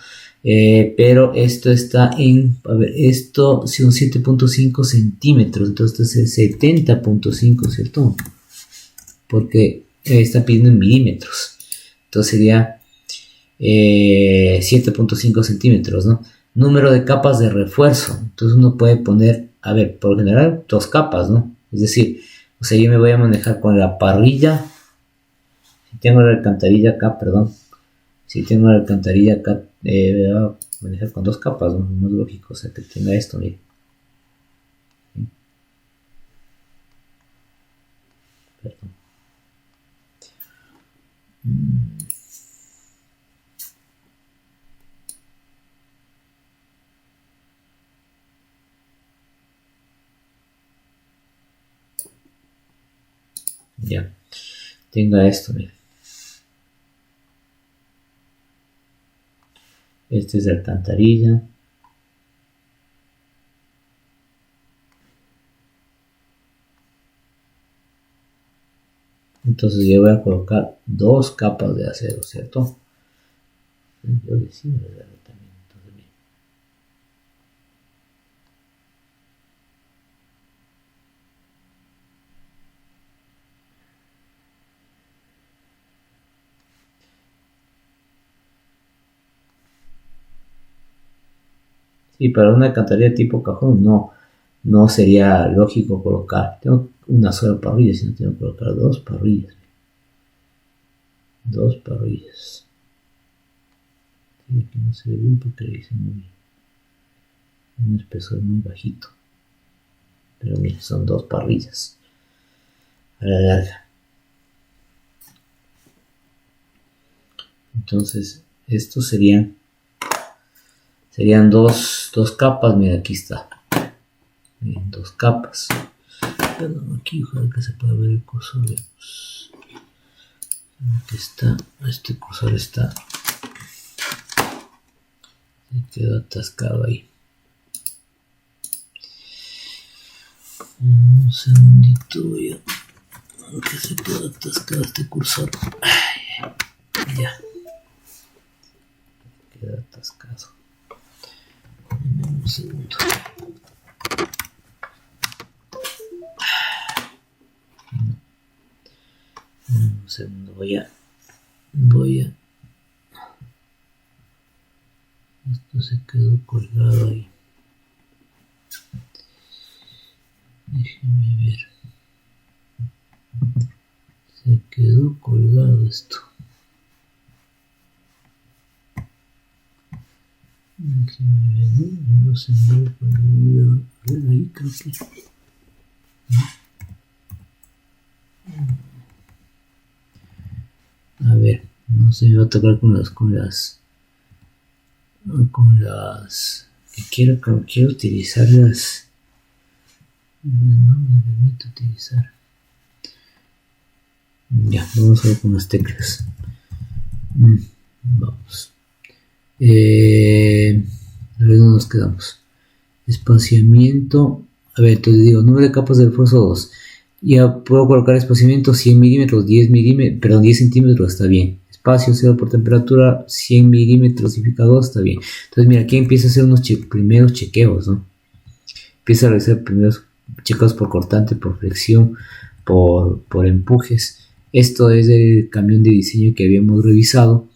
Pero esto está en, a ver, esto son 7.5 centímetros, entonces es 70.5, ¿cierto? Porque está pidiendo en milímetros, entonces sería 7.5 centímetros, ¿no? Número de capas de refuerzo, entonces uno puede poner, a ver, por lo general 2 capas, ¿no? Es decir, o sea, yo me voy a manejar con la parrilla, si tengo la alcantarilla acá, perdón, si tengo la alcantarilla acá, voy a manejar con 2 capas, ¿no? No es lógico, o sea, que tenga esto, mire. Perdón. Ya, tenga esto, mire. Este es de alcantarilla. Entonces yo voy a colocar 2 capas de acero, ¿cierto? Yo decía también, entonces bien. Sí, para una alcantarilla tipo cajón no sería lógico colocar. Tengo una sola parrilla, sino tengo que colocar 2 parrillas. 2 parrillas. Aquí no se ve bien porque le hice un espesor muy bajito. Pero mira, son 2 parrillas a la larga. Entonces, estos serían 2 capas. Mira, aquí está. Bien, 2 capas. Perdón, aquí ojalá que se pueda ver el cursor. Aquí está, este cursor está. Se quedó atascado ahí. Un segundito, voy a que se quedó atascado este cursor. Ay, ya. Queda atascado. Un segundo. Un segundo, voy a. Esto se quedó colgado ahí. Déjenme ver. Se quedó colgado esto. Déjenme ver, no se ve cuando voy a ver ahí, creo que. A ver, no se me va a tocar con las que quiero utilizarlas. No me permite utilizar. Ya, vamos a ver con las teclas. Vamos. A ver dónde nos quedamos. Espaciamiento. A ver, entonces digo, número de capas de refuerzo 2. Ya puedo colocar espaciamiento 100 milímetros, 10 centímetros, está bien. Espacio 0 por temperatura, 100 milímetros, significa 2, está bien. Entonces, mira, aquí empieza a hacer unos primeros chequeos, ¿no? Empieza a realizar primeros chequeos por cortante, por flexión, por empujes. Esto es el camión de diseño que habíamos revisado.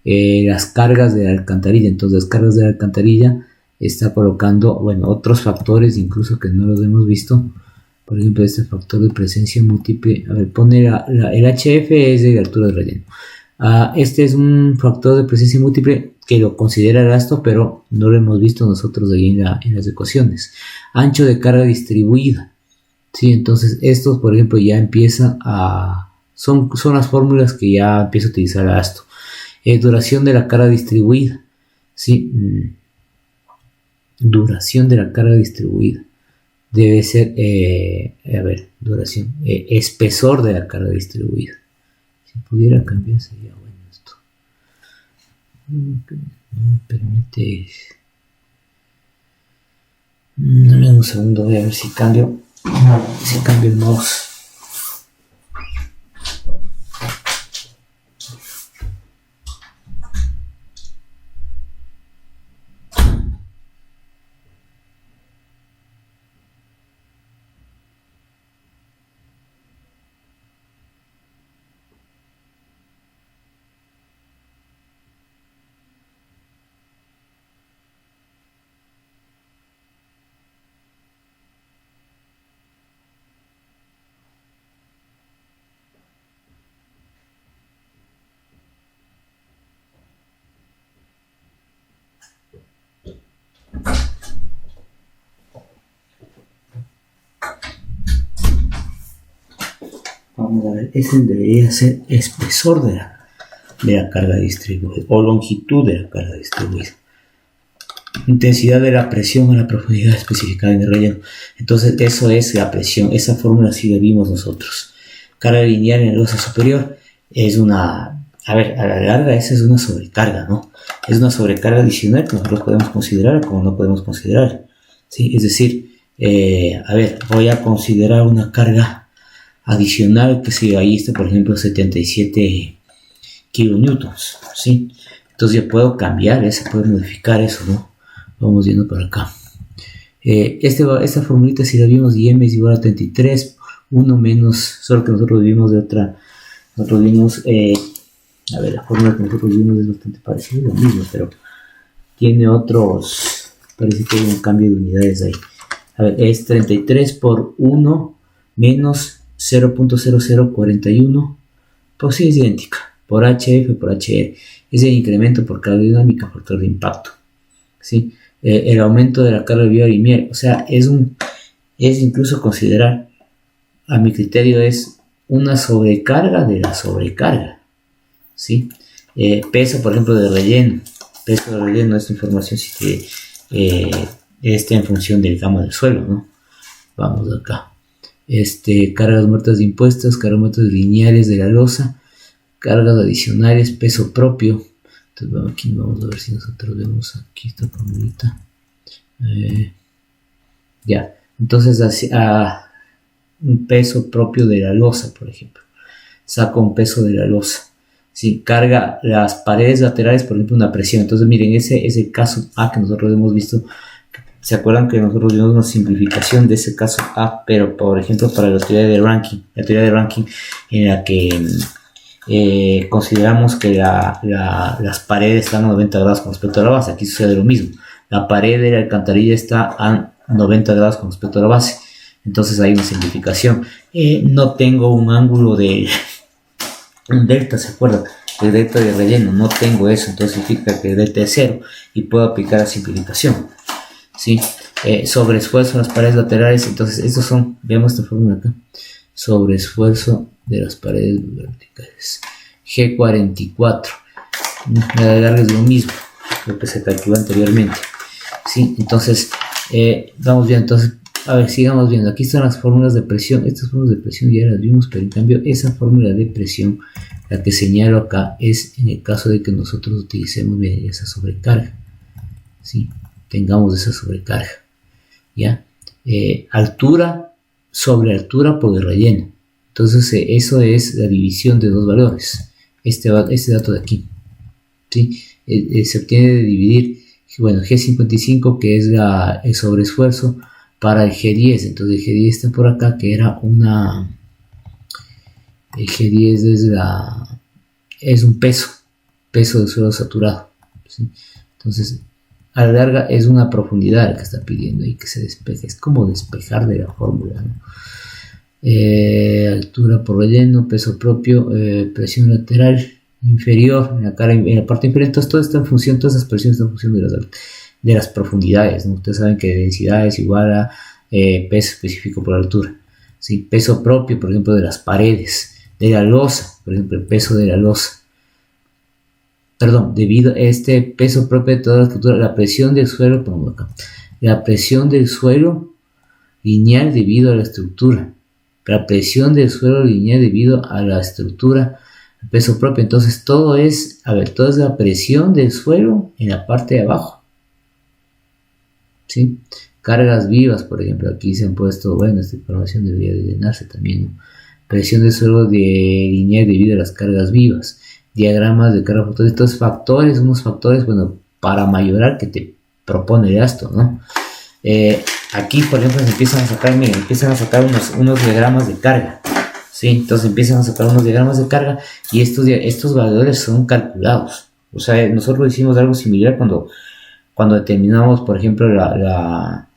Las cargas de la alcantarilla. Entonces, las cargas de la alcantarilla está colocando, bueno, otros factores incluso que no los hemos visto. Por ejemplo, este factor de presencia múltiple. A ver, pone el HF es de altura de relleno. Este es un factor de presencia múltiple que lo considera gasto, pero no lo hemos visto nosotros ahí en las ecuaciones. Ancho de carga distribuida. Sí, entonces estos, por ejemplo, ya empieza a... Son las fórmulas que ya empieza a utilizar gasto. Duración de la carga distribuida. Sí, duración de la carga distribuida. Debe ser, duración, espesor de la carga distribuida. Si pudiera cambiar sería bueno esto. No me permite. Dame un segundo, voy a ver si cambio el mouse. Vamos a ver, ese debería ser espesor de la carga distribuida o longitud de la carga distribuida. Intensidad de la presión a la profundidad especificada en el relleno. Entonces eso es la presión, esa fórmula sí la vimos nosotros. Carga lineal en el losa superior es una, a la larga esa es una sobrecarga, ¿no? Es una sobrecarga adicional que nosotros podemos considerar como no podemos considerar. ¿Sí? Es decir, voy a considerar una carga adicional que si ahí está, por ejemplo, 77 kilonewtons, ¿sí? Entonces yo puedo cambiar eso, puedo modificar eso, ¿no? Vamos viendo por acá. Esta formulita si la vimos, M es igual a 33, 1 menos, solo que nosotros vimos de otra, la fórmula que nosotros vimos es bastante parecida, lo mismo, pero tiene otros, parece que hay un cambio de unidades ahí. A ver, es 33 por 1 menos 0.0041, pues sí es idéntica, por HF por HR, es el incremento por carga dinámica, factor de impacto, ¿sí? El aumento de la carga biolineal, o sea, es incluso considerar, a mi criterio, es una sobrecarga de la sobrecarga, ¿sí? Peso, por ejemplo, de relleno, esta información sí que está en función del gama del suelo, ¿no? Vamos acá. cargas muertas de impuestos, cargas muertas lineales de la losa, cargas adicionales, peso propio. Entonces bueno, aquí vamos a ver si nosotros vemos aquí esta formulita. Ya, entonces un peso propio de la losa, por ejemplo. Saco un peso de la losa. Si carga las paredes laterales, por ejemplo, una presión. Entonces miren, ese es el caso A que nosotros hemos visto. ¿Se acuerdan que nosotros vimos una simplificación de ese caso A? Pero, por ejemplo, para la teoría de ranking. La teoría de ranking en la que consideramos que las paredes están a 90 grados con respecto a la base. Aquí sucede lo mismo. La pared de la alcantarilla está a 90 grados con respecto a la base. Entonces hay una simplificación. No tengo un ángulo de un delta, ¿se acuerdan? El delta de relleno, no tengo eso, entonces significa que el delta es 0 y puedo aplicar la simplificación, ¿sí? Sobre esfuerzo en las paredes laterales, entonces estos son, veamos esta fórmula acá, sobre esfuerzo de las paredes verticales, G44, la larga es lo mismo, lo que se calculó anteriormente, ¿sí? Entonces, vamos bien, entonces, a ver, sigamos viendo. Aquí están las fórmulas de presión. Estas fórmulas de presión ya las vimos, pero en cambio esa fórmula de presión, la que señalo acá, es en el caso de que nosotros utilicemos bien esa sobrecarga. ¿Sí? Tengamos esa sobrecarga. ¿Ya? Altura sobre altura por el relleno. Entonces eso es la división de dos valores. Este dato de aquí. ¿Sí? Se obtiene de dividir, bueno, G55, que es el sobreesfuerzo, para el G10, entonces el G10 está por acá, que era el G10 es un peso de suelo saturado, ¿sí? Entonces a la larga es una profundidad que está pidiendo y que se despeje, es como despejar de la fórmula, ¿no? Altura por relleno, peso propio, presión lateral inferior en la parte inferior. Entonces todo está en función, todas esas presiones están en función de las profundidades, ¿no? Ustedes saben que densidad es igual a peso específico por altura, ¿sí? Peso propio, por ejemplo, de las paredes, de la losa, por ejemplo, el peso de la losa, perdón, debido a este peso propio de toda la estructura, la presión del suelo, pongo acá, la presión del suelo lineal debido a la estructura, la presión del suelo lineal debido a la estructura, el peso propio. Entonces todo es la presión del suelo en la parte de abajo, ¿sí? Cargas vivas, por ejemplo, aquí se han puesto, bueno, esta información debería de llenarse también, ¿no? Presión de suelo lineal debido a las cargas vivas, diagramas de carga fotónica, estos factores, unos factores, bueno, para mayorar que te propone esto, ¿no? Aquí, por ejemplo, empiezan a sacar unos diagramas de carga, ¿sí? Entonces empiezan a sacar unos diagramas de carga y estos valores son calculados. O sea, nosotros hicimos algo similar cuando determinamos, por ejemplo, las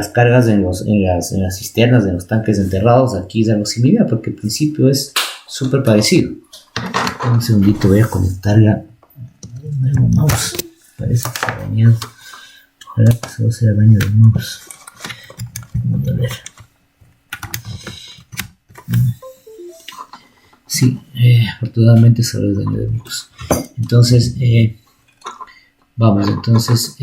cargas en las cisternas, en los tanques enterrados. Aquí es algo similar porque al principio es súper parecido. Un segundito, voy a conectarla un nuevo mouse. Parece que se ha dañado. Ojalá que solo sea daño del mouse. Vamos a ver. Sí, afortunadamente solo es daño del mouse. Entonces, vamos, entonces,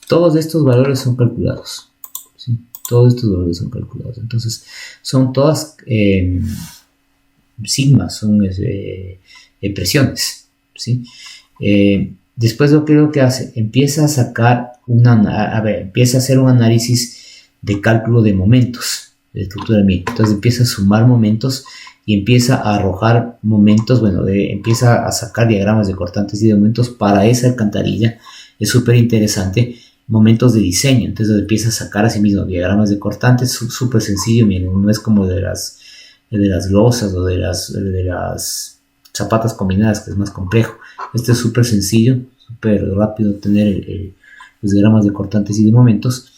todos estos valores son calculados, ¿sí? Todos estos valores son calculados. Entonces, son todas sigmas, son presiones, ¿sí? Después lo que hace, empieza a sacar empieza a hacer un análisis de cálculo de momentos de estructuramiento. Entonces empieza a sumar momentos y empieza a arrojar momentos, bueno, empieza a sacar diagramas de cortantes y de momentos para esa alcantarilla. Es súper interesante. Momentos de diseño, entonces empieza a sacar a sí mismo diagramas de cortantes, súper sencillo, miren, no es como de las losas o de las zapatas combinadas, que es más complejo. Este es súper sencillo, súper rápido tener los diagramas de cortantes y de momentos.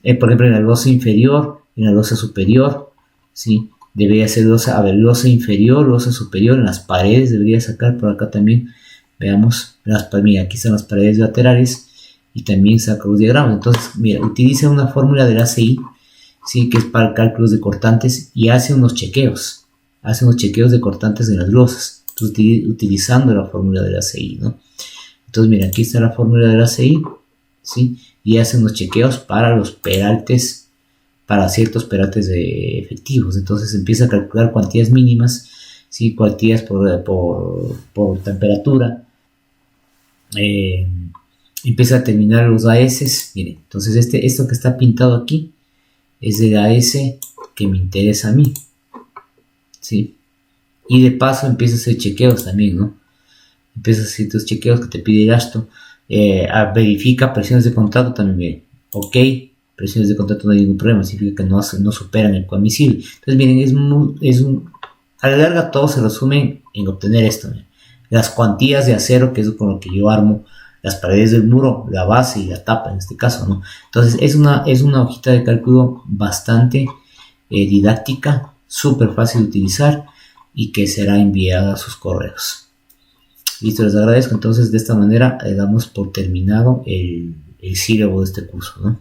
Por ejemplo, en la losa inferior, en la losa superior, ¿sí? Debería ser losa inferior, losa superior, en las paredes debería sacar por acá también, veamos, mira, aquí están las paredes laterales, y también saca los diagramas. Entonces, mira, utiliza una fórmula del ACI, ¿sí? Que es para cálculos de cortantes, y hace unos chequeos de cortantes en las losas, entonces, utilizando la fórmula del ACI, ¿no? Entonces, mira, aquí está la fórmula del ACI, ¿sí? Y hacen los chequeos para los peraltes, para ciertos peraltes de efectivos. Entonces empieza a calcular cuantías mínimas, ¿sí? Cuantías por temperatura. Empieza a determinar los AS. Miren, entonces esto que está pintado aquí es el AS que me interesa a mí, ¿sí? Y de paso empieza a hacer chequeos también, ¿no? Empieza a hacer tus chequeos que te pide el ASTO. Verifica presiones de contacto también, miren. Ok, presiones de contacto no hay ningún problema, significa que no superan el coadmisible. Entonces, miren, a la larga todo se resume en obtener esto, miren. Las cuantías de acero, que es con lo que yo armo las paredes del muro, la base y la tapa en este caso, ¿no? Entonces es una hojita de cálculo bastante didáctica, súper fácil de utilizar y que será enviada a sus correos. Listo, les agradezco. Entonces de esta manera damos por terminado el sílabo de este curso, ¿no?